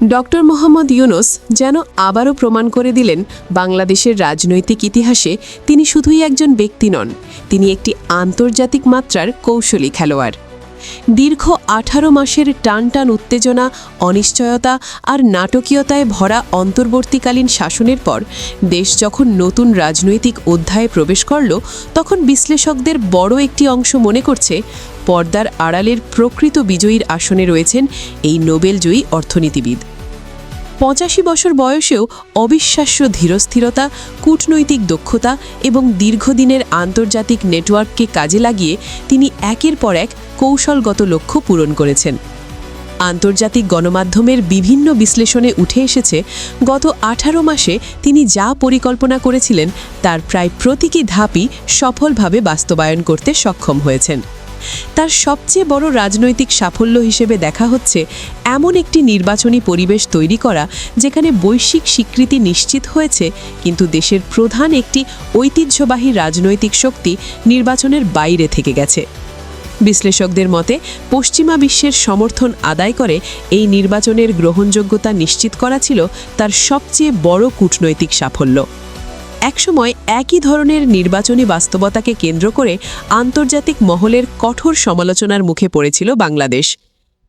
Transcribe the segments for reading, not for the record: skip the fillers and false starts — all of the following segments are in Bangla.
ডক্টর মোহাম্মদ ইউনুস যেন আবারও প্রমাণ করে দিলেন বাংলাদেশের রাজনৈতিক ইতিহাসে তিনি শুধুই একজন ব্যক্তি নন, তিনি একটি আন্তর্জাতিক মাত্রার কৌশলী খেলোয়াড়। দীর্ঘ 18 মাসের টানটান উত্তেজনা, অনিশ্চয়তা আর নাটকীয়তায় ভরা অন্তর্বর্তীকালীন শাসনের পর দেশ যখন নতুন রাজনৈতিক অধ্যায়ে প্রবেশ করল, তখন বিশ্লেষকদের বড় একটি অংশ মনে করছে পর্দার আড়ালের প্রকৃত বিজয়ীর আসনে রয়েছেন এই নোবেলজয়ী অর্থনীতিবিদ। 85 বছর বয়সেও অবিশ্বাস্য ধীরস্থিরতা, কূটনৈতিক দক্ষতা এবং দীর্ঘদিনের আন্তর্জাতিক নেটওয়ার্ককে কাজে লাগিয়ে তিনি একের পর এক কৌশলগত লক্ষ্য পূরণ করেছেন। আন্তর্জাতিক গণমাধ্যমের বিভিন্ন বিশ্লেষণে উঠে এসেছে গত 18 মাসে তিনি যা পরিকল্পনা করেছিলেন তার প্রায় প্রতিটি ধাপই সফলভাবে বাস্তবায়ন করতে সক্ষম হয়েছেন। তার সবচেয়ে বড় রাজনৈতিক সাফল্য হিসেবে দেখা হচ্ছে এমন একটি নির্বাচনী পরিবেশ তৈরি করা যেখানে বৈশ্বিক স্বীকৃতি নিশ্চিত হয়েছে, কিন্তু দেশের প্রধান একটি ঐতিহ্যবাহী রাজনৈতিক শক্তি নির্বাচনের বাইরে থেকে গেছে। বিশ্লেষকদের মতে পশ্চিমা বিশ্বের সমর্থন আদায় করে এই নির্বাচনের গ্রহণযোগ্যতা নিশ্চিত করা ছিল তার সবচেয়ে বড় কূটনৈতিক সাফল্য। একসময় একই ধরনের নির্বাচনী বাস্তবতাকে কেন্দ্র করে আন্তর্জাতিক মহলের কঠোর সমালোচনার মুখে পড়েছিল বাংলাদেশ,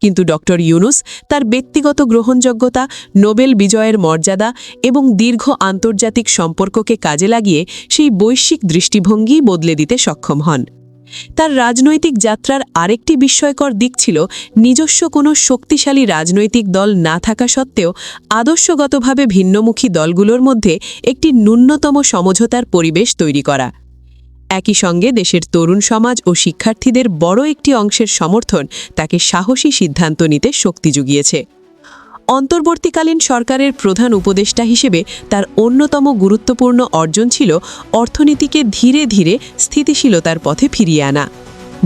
কিন্তু ডক্টর ইউনুস তার ব্যক্তিগত গ্রহণযোগ্যতা, নোবেল বিজয়ের মর্যাদা এবং দীর্ঘ আন্তর্জাতিক সম্পর্ককে কাজে লাগিয়ে সেই বৈশ্বিক দৃষ্টিভঙ্গি বদলে দিতে সক্ষম হন। তার রাজনৈতিক যাত্রার আরেকটি বিস্ময়কর দিক ছিল নিজস্ব কোনো শক্তিশালী রাজনৈতিক দল না থাকা সত্ত্বেও আদর্শগতভাবে ভিন্নমুখী দলগুলোর মধ্যে একটি ন্যূনতম সমঝোতার পরিবেশ তৈরি করা। একই সঙ্গে দেশের তরুণ সমাজ ও শিক্ষার্থীদের বড় একটি অংশের সমর্থন তাকে সাহসী সিদ্ধান্ত নিতে শক্তি জুগিয়েছে। অন্তর্বর্তীকালীন সরকারের প্রধান উপদেষ্টা হিসেবে তার অন্যতম গুরুত্বপূর্ণ অর্জন ছিল অর্থনীতিকে ধীরে ধীরে স্থিতিশীলতার পথে ফিরিয়ে আনা।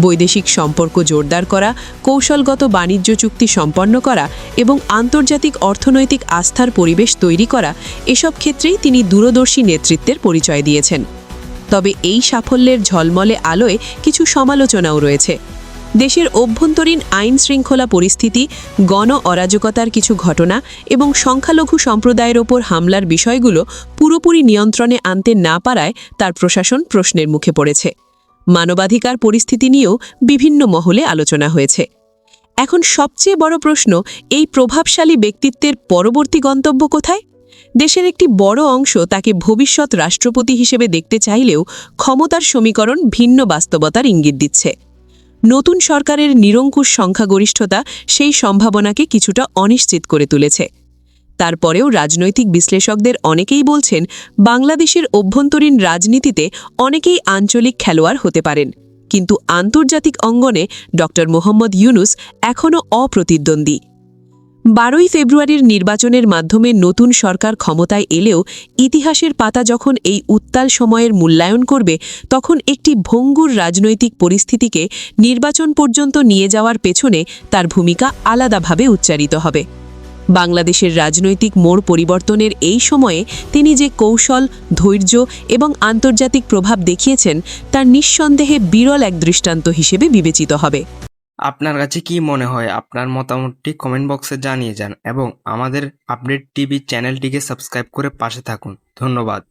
বৈদেশিক সম্পর্ক জোরদার করা, কৌশলগত বাণিজ্য চুক্তি সম্পন্ন করা এবং আন্তর্জাতিক অর্থনৈতিক আস্থার পরিবেশ তৈরি করা, এসব ক্ষেত্রেই তিনি দূরদর্শী নেতৃত্বের পরিচয় দিয়েছেন। তবে এই সাফল্যের ঝলমলে আলোয় কিছু সমালোচনাও রয়েছে। দেশের অভ্যন্তরীণ আইন শৃঙ্খলা পরিস্থিতি, গণ অরাজকতার কিছু ঘটনা এবং সংখ্যালঘু সম্প্রদায়ের ওপর হামলার বিষয়গুলো পুরোপুরি নিয়ন্ত্রণে আনতে না পারায় তার প্রশাসন প্রশ্নের মুখে পড়েছে। মানবাধিকার পরিস্থিতি নিয়েও বিভিন্ন মহলে আলোচনা হয়েছে। এখন সবচেয়ে বড় প্রশ্ন, এই প্রভাবশালী ব্যক্তিত্বের পরবর্তী গন্তব্য কোথায়? দেশের একটি বড় অংশ তাকে ভবিষ্যৎ রাষ্ট্রপতি হিসেবে দেখতে চাইলেও ক্ষমতার সমীকরণ ভিন্ন বাস্তবতার ইঙ্গিত দিচ্ছে। নতুন সরকারের নিরঙ্কুশ সংখ্যাগরিষ্ঠতা সেই সম্ভাবনাকে কিছুটা অনিশ্চিত করে তুলেছে। তারপরেও রাজনৈতিক বিশ্লেষকদের অনেকেই বলছেন বাংলাদেশের অভ্যন্তরীণ রাজনীতিতে অনেকেই আঞ্চলিক খেলোয়াড় হতে পারেন, কিন্তু আন্তর্জাতিক অঙ্গনে ডক্টর মোহাম্মদ ইউনুস এখনও অপ্রতিদ্বন্দ্বী। 12ই ফেব্রুয়ারির নির্বাচনের মাধ্যমে নতুন সরকার ক্ষমতায় এলেও ইতিহাসের পাতা যখন এই উত্তাল সময়ের মূল্যায়ন করবে, তখন একটি ভঙ্গুর রাজনৈতিক পরিস্থিতিকে নির্বাচন পর্যন্ত নিয়ে যাওয়ার পেছনে তার ভূমিকা আলাদাভাবে উচ্চারিত হবে। বাংলাদেশের রাজনৈতিক মোড় পরিবর্তনের এই সময়ে তিনি যে কৌশল, ধৈর্য এবং আন্তর্জাতিক প্রভাব দেখিয়েছেন, তার নিঃসন্দেহে বিরল এক দৃষ্টান্ত হিসেবে বিবেচিত হবে। আপনার কাছে কি মনে হয়? আপনার মতামতটি কমেন্ট বক্সে জানিয়ে যান এবং আমাদের আপডেট টিভি চ্যানেলটিকে সাবস্ক্রাইব করে পাশে থাকুন। ধন্যবাদ।